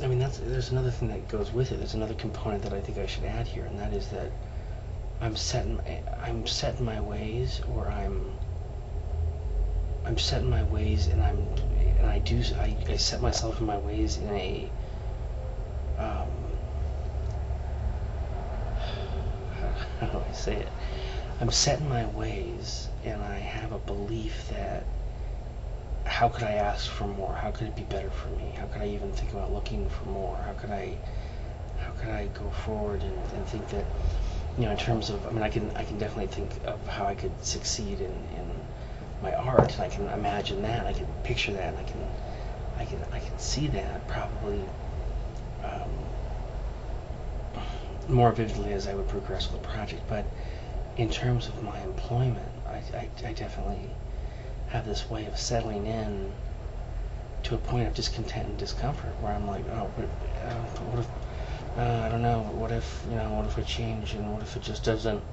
I mean, there's another thing that goes with it. There's another component that I think I should add here, and that is that I'm set in my ways, or I'm set in my ways, and I set myself in my ways in a how do I say it? I'm set in my ways, and I have a belief that how could I ask for more? How could it be better for me? How could I even think about looking for more? How could I go forward and think that, in terms of, I mean, I can definitely think of how I could succeed in my art, and I can imagine that, I can picture that, and I can see that probably more vividly as I would progress with the project. But in terms of my employment, I definitely have this way of settling in to a point of discontent and discomfort, where I'm like, oh, what if I don't know, what if I change, and what if it just doesn't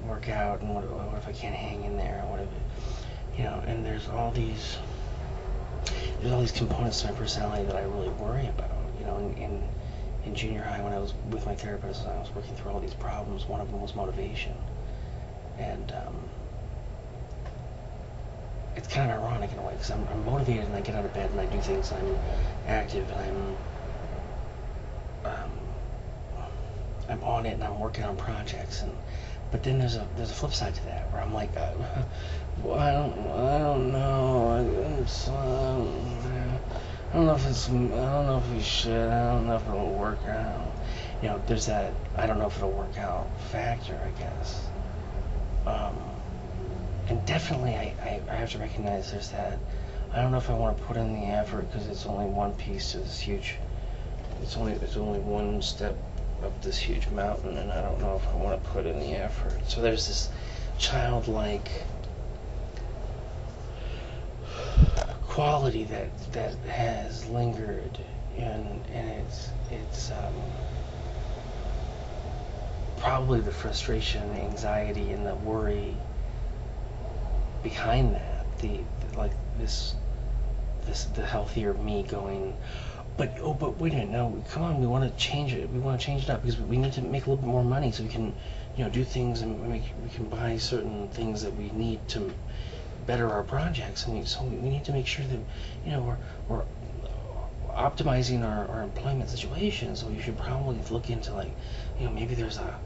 work out, and what if I can't hang in there, what if and there's all these components to my personality that I really worry about. In junior high, when I was with my therapist and I was working through all these problems, one of them was motivation. And it's kind of ironic in a way, because I'm motivated and I get out of bed and I do things, and I'm active, and I'm on it, and I'm working on projects, but then there's a flip side to that, where I'm like, well, I don't know, I don't know if we should, I don't know if it'll work out. There's that I don't know if it'll work out factor, I guess. And definitely I have to recognize there's that I don't know if I want to put in the effort, because it's only one piece to this huge, it's only one step up this huge mountain, and I don't know if I want to put in the effort. So there's this childlike quality that has lingered, and it's probably the frustration, the anxiety, and the worry behind that. The healthier me going, but wait a minute, no, come on, we want to change it. We want to change it up, because we need to make a little bit more money, so we can, do things, and we can buy certain things that we need to better our projects. And so we need to make sure that, we're optimizing our employment situation. So we should probably look into, like, maybe there's a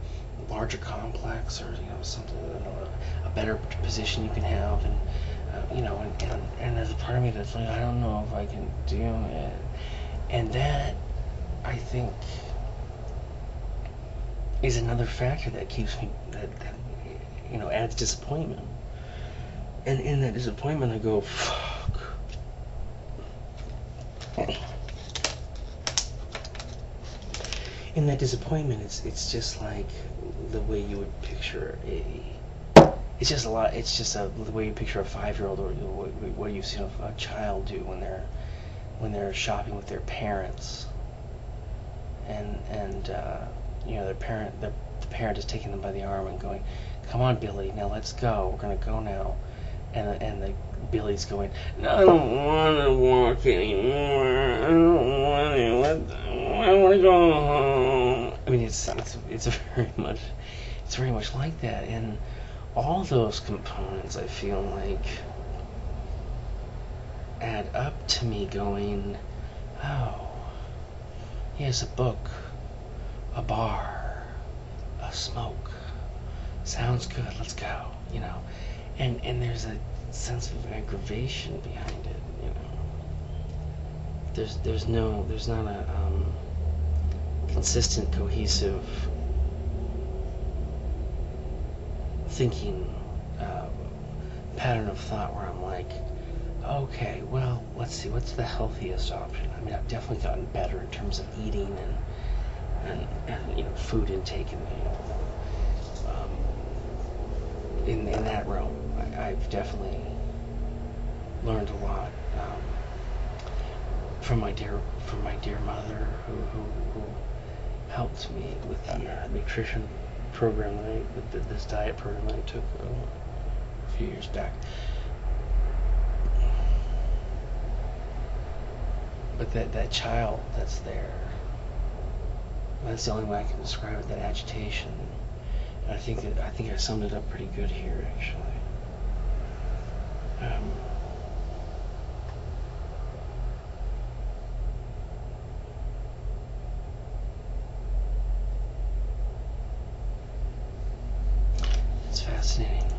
larger complex, or something, a better position you can have, and and there's a part of me that's like, I don't know if I can do it. And that, I think, is another factor that keeps me, that adds disappointment. And in that disappointment, I go, fuck. In that disappointment, it's just like the way you would picture it's just the way you picture a 5-year-old, or what you've seen a child do when they're shopping with their parents, and the parent is taking them by the arm and going, come on, Billy, now let's go, we're gonna go now, and the Billy's going, no, I don't want to walk anymore, I don't want to, I want to go home. I mean, it's very much like that. And all those components, I feel like, add up to me going, oh, here's a book, a bar, a smoke, sounds good, let's go, and there's a sense of aggravation behind it, there's not a consistent, cohesive thinking pattern of thought, where I'm like, okay, well, let's see, what's the healthiest option? I mean, I've definitely gotten better in terms of eating and food intake, and in that realm, I've definitely learned a lot from my dear mother, who helped me with the nutrition program this diet program that I took a few years back. but that child that's there, that's the only way I can describe it, that agitation. And I think I summed it up pretty good here, actually. It's fascinating.